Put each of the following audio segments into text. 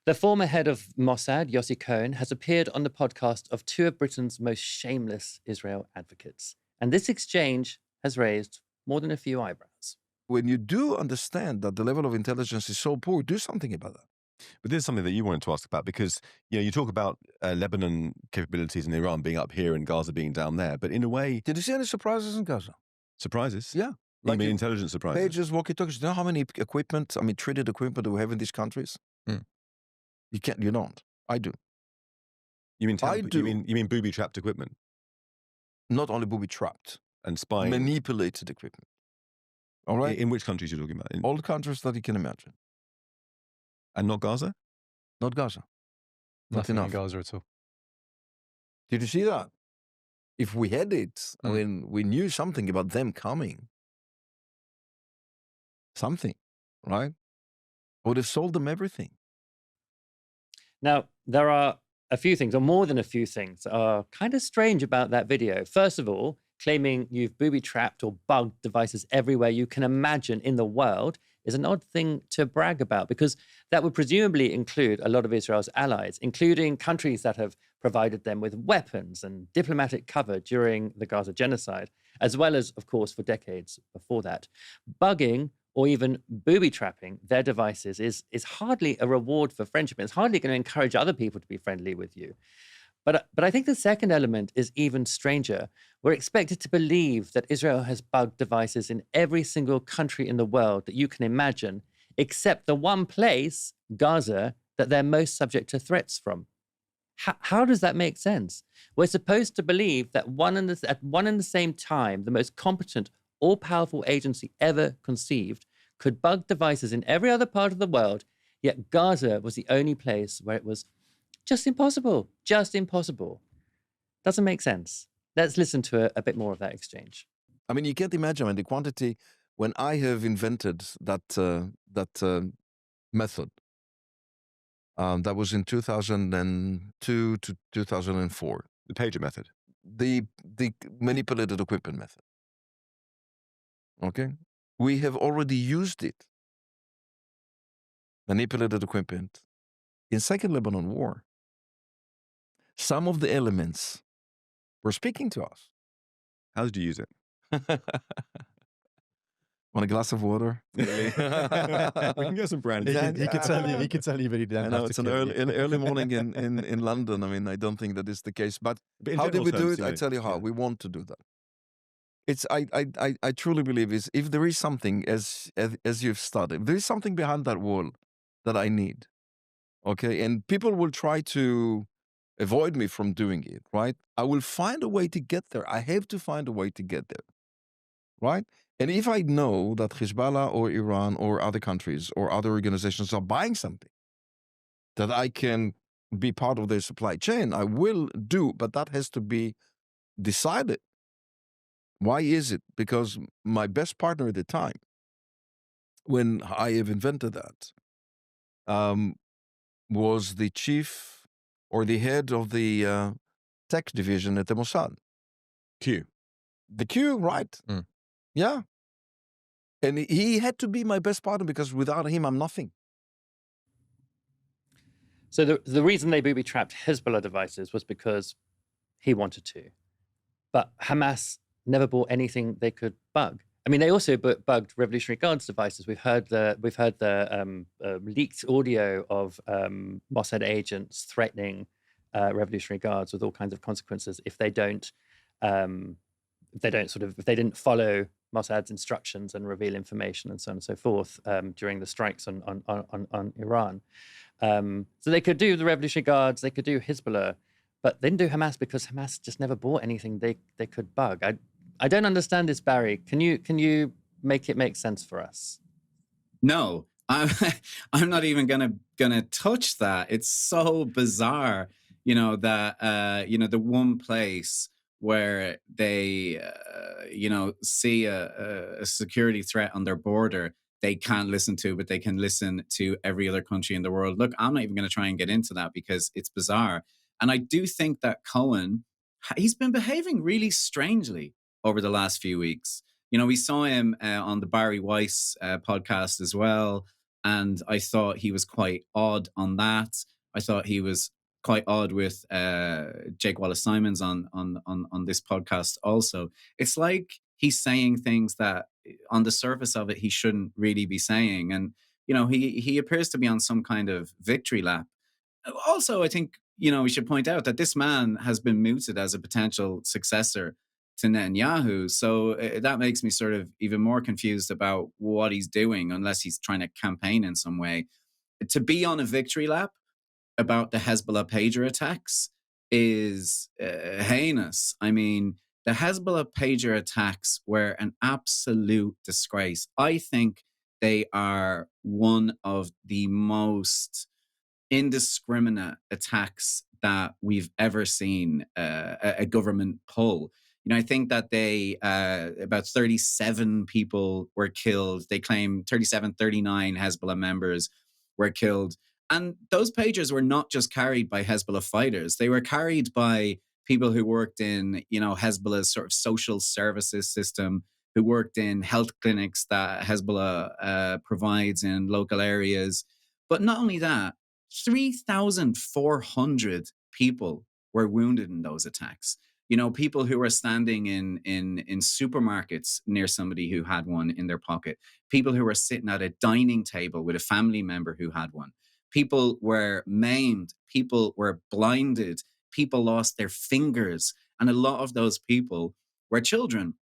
The former head of Mossad, Yossi Cohen, has appeared on the podcast of two of Britain's most shameless Israel advocates. And this exchange has raised more than a few eyebrows. When you do understand that the level of intelligence is so poor, do something about that. But this is something that you wanted to ask about because, you talk about Lebanon capabilities in Iran being up here and Gaza being down there. But in a way, Did you see any surprises in Gaza? surprises? Yeah. You Like mean in intelligence surprises? pages, walkie-talkies. Do you know how many treated equipment do we have in these countries? Mm. You don't. I do. You mean I do. You mean booby-trapped equipment Not only booby-trapped, and spying? manipulated equipment. All right? In which countries you're talking about? All the countries that you can imagine. And not Gaza? Not Gaza. Not Nothing enough. in Gaza at all. Did you see that? If we had it, we knew something about them coming. Something, right? I would have sold them everything. Now, there are a few things, or more than a few things, that are kind of strange about that video. First of all, claiming you've booby-trapped or bugged devices everywhere you can imagine in the world is an odd thing to brag about, because that would presumably include a lot of Israel's allies, including countries that have provided them with weapons and diplomatic cover during the Gaza genocide, as well as, of course, for decades before that. Bugging or even booby-trapping their devices is hardly a reward for friendship. It's hardly going to encourage other people to be friendly with you. But I think the second element is even stranger. We're expected to believe that Israel has bugged devices in every single country in the world that you can imagine, except the one place, Gaza, that they're most subject to threats from. How does that make sense? We're supposed to believe that at one and the same time, the most competent, all-powerful agency ever conceived could bug devices in every other part of the world, yet Gaza was the only place where it was just impossible. Doesn't make sense. Let's listen to a bit more of that exchange. I mean, you can't imagine the quantity when I have invented that method. That was in 2002 to 2004. The pager method. The manipulated equipment method. Okay? We have already used it. Manipulated equipment in Second Lebanon War. Some of the elements were speaking to us. How did you use it? Want a glass of water? We can get some brandy. He could tell you, but he didn't. I know it's an early morning in London. I mean, I don't think that is the case. But how did we do it? I tell you how. We want to do that. I truly believe is if there is something as you've studied, there is something behind that wall that I need. Okay, and people will try to avoid me from doing it. Right? I will find a way to get there. I have to find a way to get there. Right? And if I know that Hezbollah or Iran or other countries or other organizations are buying something that I can be part of their supply chain, I will do, but that has to be decided. Why is it? Because my best partner at the time, when I have invented that, was the chief or the head of the tech division at the Mossad. Q. The Q, right. Mm. Yeah. And he had to be my best partner because without him, I'm nothing. So the reason they booby-trapped Hezbollah devices was because he wanted to. But Hamas never bought anything they could bug. I mean, they also bugged Revolutionary Guards devices. We've heard the leaked audio of Mossad agents threatening Revolutionary Guards with all kinds of consequences if they didn't follow Mossad's instructions and reveal information and so on and so forth during the strikes on Iran. So they could do the Revolutionary Guards, they could do Hezbollah, but they didn't do Hamas because Hamas just never bought anything they could bug. I don't understand this, Barry. Can you make it make sense for us? No, I'm not even gonna touch that. It's so bizarre, that the one place where they see a security threat on their border they can't listen to, but they can listen to every other country in the world. Look, I'm not even going to try and get into that because it's bizarre. And I do think that Cohen, he's been behaving really strangely over the last few weeks. We saw him on the Barry Weiss podcast as well. And I thought he was quite odd on that. I thought he was quite odd with Jake Wallace Simons on this podcast also. It's like he's saying things that on the surface of it he shouldn't really be saying. And he appears to be on some kind of victory lap. Also, I think, we should point out that this man has been mooted as a potential successor to Netanyahu. So that makes me sort of even more confused about what he's doing, unless he's trying to campaign in some way. To be on a victory lap about the Hezbollah pager attacks is heinous. I mean, the Hezbollah pager attacks were an absolute disgrace. I think they are one of the most indiscriminate attacks that we've ever seen a government pull. I think that they about 37 people were killed. They claim 39 Hezbollah members were killed. And those pagers were not just carried by Hezbollah fighters. They were carried by people who worked in, Hezbollah's sort of social services system, who worked in health clinics that Hezbollah provides in local areas. But not only that, 3,400 people were wounded in those attacks. People who were standing in supermarkets near somebody who had one in their pocket. People who were sitting at a dining table with a family member who had one. People were maimed. People were blinded. People lost their fingers. And a lot of those people were children.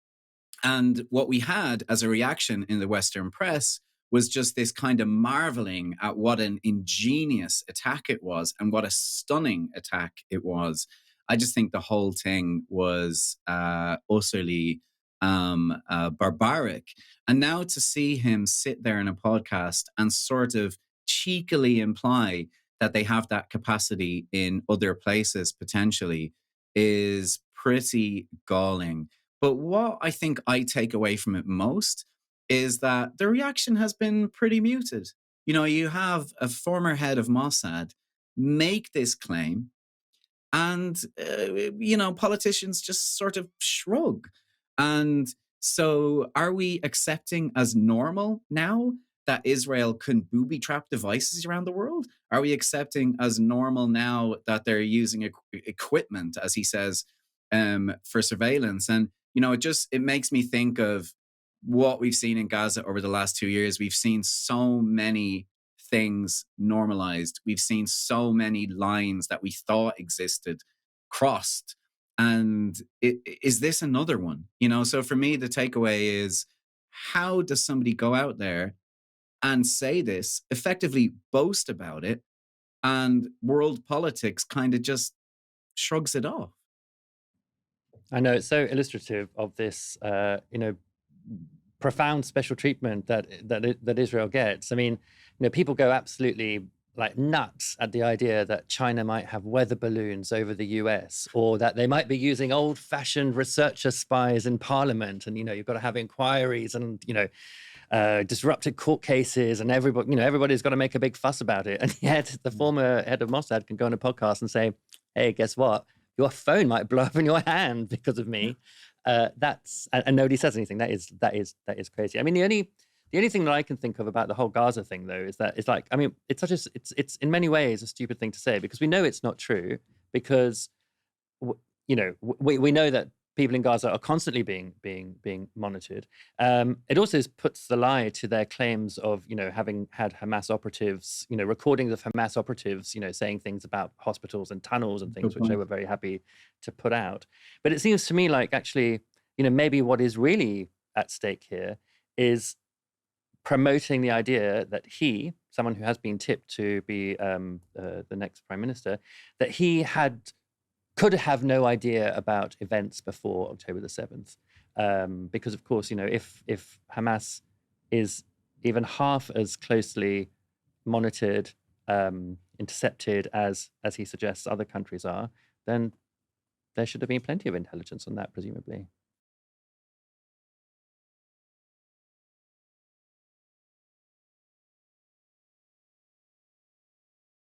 And what we had as a reaction in the Western press was just this kind of marveling at what an ingenious attack it was and what a stunning attack it was. I just think the whole thing was utterly barbaric. And now to see him sit there in a podcast and sort of cheekily imply that they have that capacity in other places potentially is pretty galling. But what I think I take away from it most is that the reaction has been pretty muted. You have a former head of Mossad make this claim, and, politicians just sort of shrug. And so are we accepting as normal now that Israel can booby trap devices around the world? Are we accepting as normal now that they're using equipment, as he says, for surveillance? And, it makes me think of what we've seen in Gaza over the last 2 years. We've seen so many things normalized. We've seen so many lines that we thought existed crossed. And is this another one? So for me, the takeaway is, how does somebody go out there and say this, effectively boast about it, and world politics kind of just shrugs it off? I know it's so illustrative of this, profound special treatment that Israel gets. I mean, people go absolutely like nuts at the idea that China might have weather balloons over the US, or that they might be using old-fashioned researcher spies in Parliament, and you've got to have inquiries and disrupted court cases, and everybody's got to make a big fuss about it. And yet the former head of Mossad can go on a podcast and say, "Hey, guess what? Your phone might blow up in your hand because of me." And nobody says anything. That is crazy. I mean, the only thing that I can think of about the whole Gaza thing, though, is that it's like, I mean, it's in many ways a stupid thing to say, because we know it's not true, because we know that people in Gaza are constantly being monitored. It also puts the lie to their claims of having had Hamas operatives, recordings of Hamas operatives, saying things about hospitals and tunnels and things, which they were very happy to put out. But it seems to me like, actually, maybe what is really at stake here is promoting the idea that he, someone who has been tipped to be the next prime minister, that he could have no idea about events before October the 7th. Because, of course, if Hamas is even half as closely monitored, intercepted as he suggests other countries are, then there should have been plenty of intelligence on that, presumably.